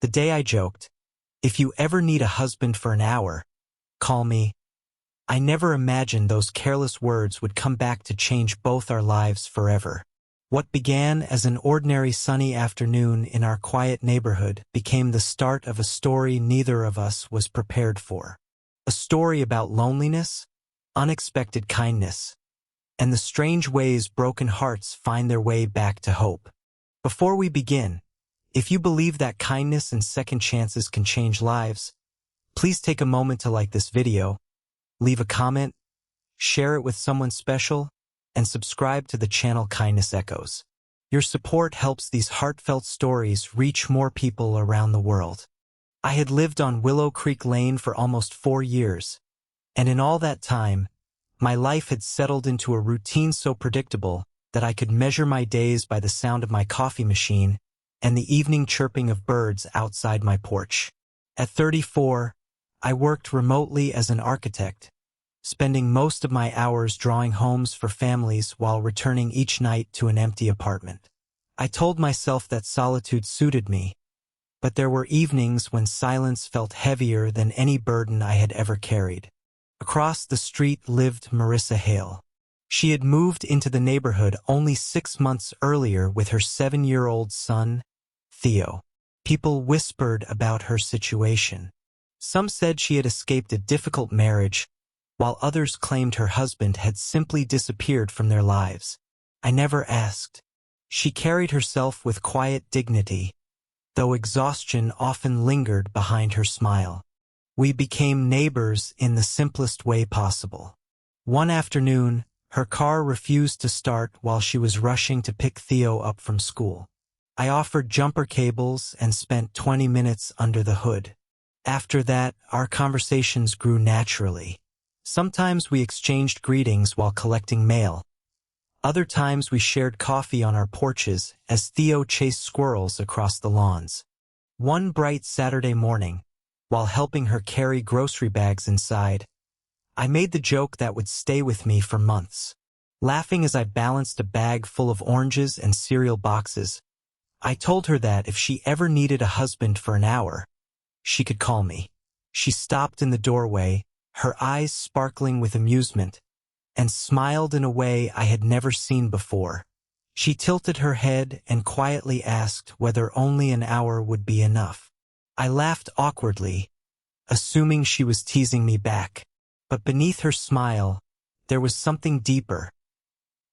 The day I joked, "If you ever need a husband for an hour, call me." I never imagined those careless words would come back to change both our lives forever. What began as an ordinary sunny afternoon in our quiet neighborhood became the start of a story neither of us was prepared for. A story about loneliness, unexpected kindness, and the strange ways broken hearts find their way back to hope. Before we begin, if you believe that kindness and second chances can change lives, please take a moment to like this video, leave a comment, share it with someone special, and subscribe to the channel Kindness Echoes. Your support helps these heartfelt stories reach more people around the world. I had lived on Willow Creek Lane for almost 4 years, and in all that time, my life had settled into a routine so predictable that I could measure my days by the sound of my coffee machine and the evening chirping of birds outside my porch. At 34, I worked remotely as an architect, spending most of my hours drawing homes for families while returning each night to an empty apartment. I told myself that solitude suited me, but there were evenings when silence felt heavier than any burden I had ever carried. Across the street lived Marissa Hale. She had moved into the neighborhood only 6 months earlier with her 7-year-old son, Theo. People whispered about her situation. Some said she had escaped a difficult marriage, while others claimed her husband had simply disappeared from their lives. I never asked. She carried herself with quiet dignity, though exhaustion often lingered behind her smile. We became neighbors in the simplest way possible. One afternoon, her car refused to start while she was rushing to pick Theo up from school. I offered jumper cables and spent 20 minutes under the hood. After that, our conversations grew naturally. Sometimes we exchanged greetings while collecting mail. Other times we shared coffee on our porches as Theo chased squirrels across the lawns. One bright Saturday morning, while helping her carry grocery bags inside, I made the joke that would stay with me for months. Laughing as I balanced a bag full of oranges and cereal boxes, I told her that if she ever needed a husband for an hour, she could call me. She stopped in the doorway, her eyes sparkling with amusement, and smiled in a way I had never seen before. She tilted her head and quietly asked whether only an hour would be enough. I laughed awkwardly, assuming she was teasing me back. But beneath her smile, there was something deeper,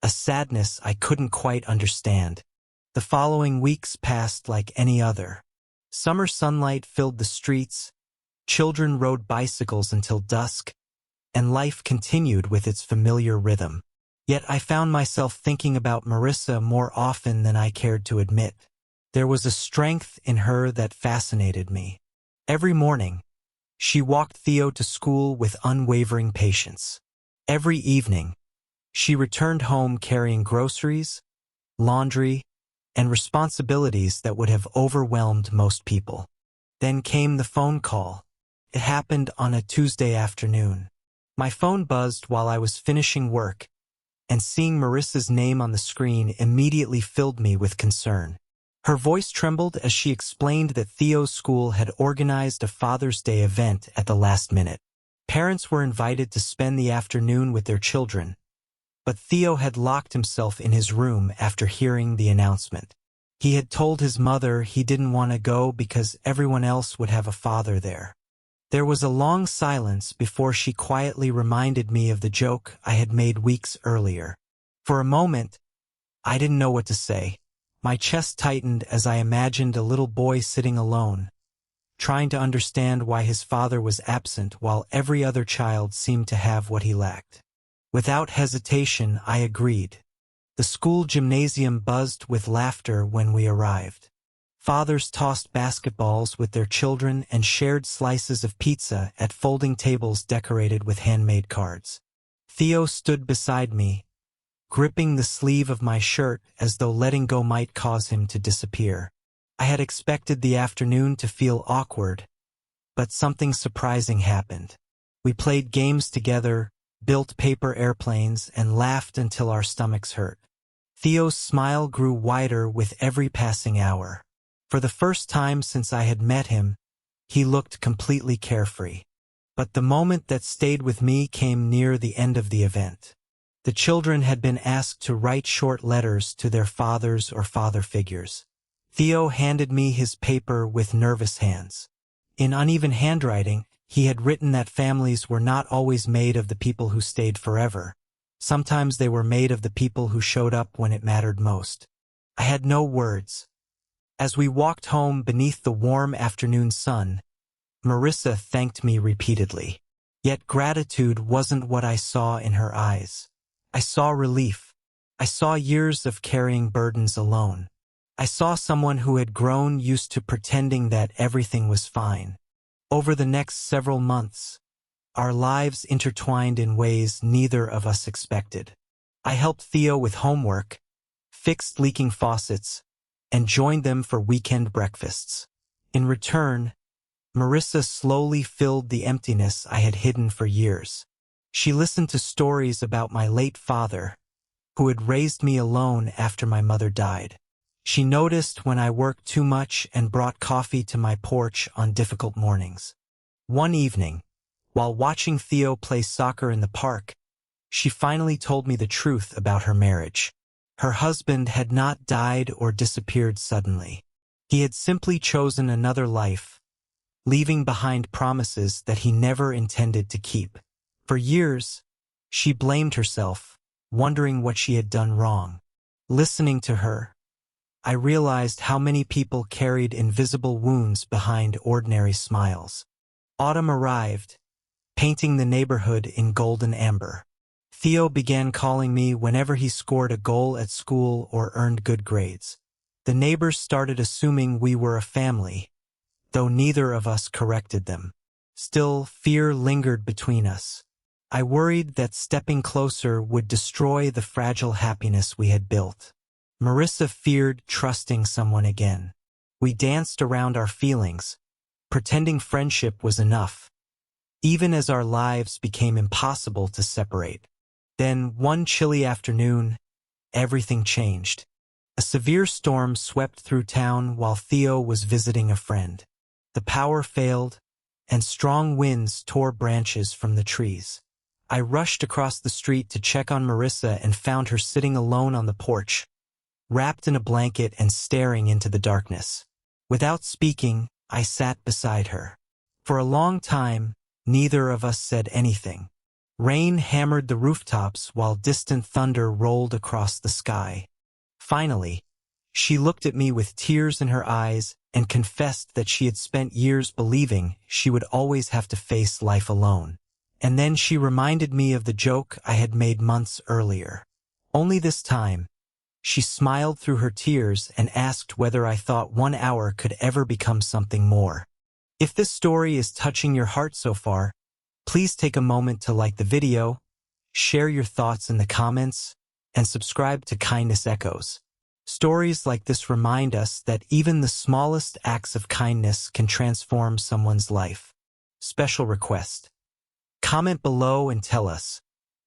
a sadness I couldn't quite understand. The following weeks passed like any other. Summer sunlight filled the streets, children rode bicycles until dusk, and life continued with its familiar rhythm. Yet I found myself thinking about Marissa more often than I cared to admit. There was a strength in her that fascinated me. Every morning, she walked Theo to school with unwavering patience. Every evening, she returned home carrying groceries, laundry, and responsibilities that would have overwhelmed most people. Then came the phone call. It happened on a Tuesday afternoon. My phone buzzed while I was finishing work, and seeing Marissa's name on the screen immediately filled me with concern. Her voice trembled as she explained that Theo's school had organized a Father's Day event at the last minute. Parents were invited to spend the afternoon with their children, but Theo had locked himself in his room after hearing the announcement. He had told his mother he didn't want to go because everyone else would have a father there. There was a long silence before she quietly reminded me of the joke I had made weeks earlier. For a moment, I didn't know what to say. My chest tightened as I imagined a little boy sitting alone, trying to understand why his father was absent while every other child seemed to have what he lacked. Without hesitation, I agreed. The school gymnasium buzzed with laughter when we arrived. Fathers tossed basketballs with their children and shared slices of pizza at folding tables decorated with handmade cards. Theo stood beside me, gripping the sleeve of my shirt as though letting go might cause him to disappear. I had expected the afternoon to feel awkward, but something surprising happened. We played games together, built paper airplanes, and laughed until our stomachs hurt. Theo's smile grew wider with every passing hour. For the first time since I had met him, he looked completely carefree. But the moment that stayed with me came near the end of the event. The children had been asked to write short letters to their fathers or father figures. Theo handed me his paper with nervous hands. In uneven handwriting, he had written that families were not always made of the people who stayed forever. Sometimes they were made of the people who showed up when it mattered most. I had no words. As we walked home beneath the warm afternoon sun, Marissa thanked me repeatedly. Yet gratitude wasn't what I saw in her eyes. I saw relief. I saw years of carrying burdens alone. I saw someone who had grown used to pretending that everything was fine. Over the next several months, our lives intertwined in ways neither of us expected. I helped Theo with homework, fixed leaking faucets, and joined them for weekend breakfasts. In return, Marissa slowly filled the emptiness I had hidden for years. She listened to stories about my late father, who had raised me alone after my mother died. She noticed when I worked too much and brought coffee to my porch on difficult mornings. One evening, while watching Theo play soccer in the park, she finally told me the truth about her marriage. Her husband had not died or disappeared suddenly. He had simply chosen another life, leaving behind promises that he never intended to keep. For years, she blamed herself, wondering what she had done wrong. Listening to her, I realized how many people carried invisible wounds behind ordinary smiles. Autumn arrived, painting the neighborhood in golden amber. Theo began calling me whenever he scored a goal at school or earned good grades. The neighbors started assuming we were a family, though neither of us corrected them. Still, fear lingered between us. I worried that stepping closer would destroy the fragile happiness we had built. Marissa feared trusting someone again. We danced around our feelings, pretending friendship was enough, even as our lives became impossible to separate. Then, one chilly afternoon, everything changed. A severe storm swept through town while Theo was visiting a friend. The power failed, and strong winds tore branches from the trees. I rushed across the street to check on Marissa and found her sitting alone on the porch, wrapped in a blanket and staring into the darkness. Without speaking, I sat beside her. For a long time, neither of us said anything. Rain hammered the rooftops while distant thunder rolled across the sky. Finally, she looked at me with tears in her eyes and confessed that she had spent years believing she would always have to face life alone. And then she reminded me of the joke I had made months earlier. Only this time, she smiled through her tears and asked whether I thought 1 hour could ever become something more. If this story is touching your heart so far, please take a moment to like the video, share your thoughts in the comments, and subscribe to Kindness Echoes. Stories like this remind us that even the smallest acts of kindness can transform someone's life. Special request. Comment below and tell us,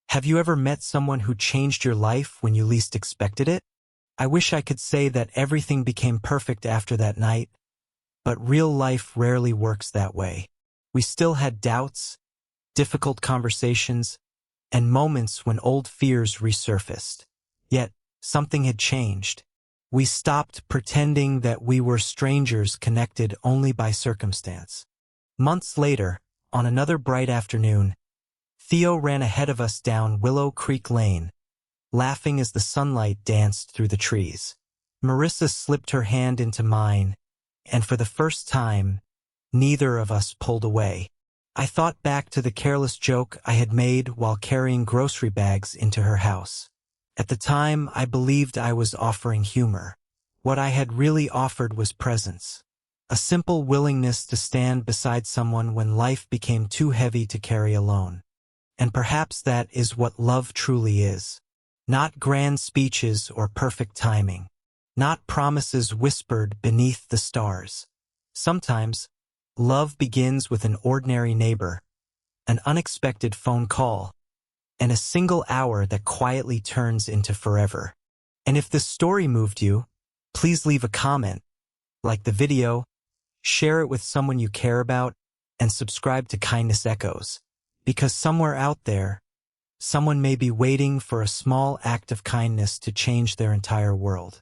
have you ever met someone who changed your life when you least expected it? I wish I could say that everything became perfect after that night, but real life rarely works that way. We still had doubts, difficult conversations, and moments when old fears resurfaced. Yet, something had changed. We stopped pretending that we were strangers connected only by circumstance. Months later, on another bright afternoon, Theo ran ahead of us down Willow Creek Lane, laughing as the sunlight danced through the trees. Marissa slipped her hand into mine, and for the first time, neither of us pulled away. I thought back to the careless joke I had made while carrying grocery bags into her house. At the time, I believed I was offering humor. What I had really offered was presence. A simple willingness to stand beside someone when life became too heavy to carry alone. And perhaps that is what love truly is. Not grand speeches or perfect timing. Not promises whispered beneath the stars. Sometimes, love begins with an ordinary neighbor, an unexpected phone call, and a single hour that quietly turns into forever. And if this story moved you, please leave a comment, Like the video, share it with someone you care about, and subscribe to Kindness Echoes. Because somewhere out there, someone may be waiting for a small act of kindness to change their entire world.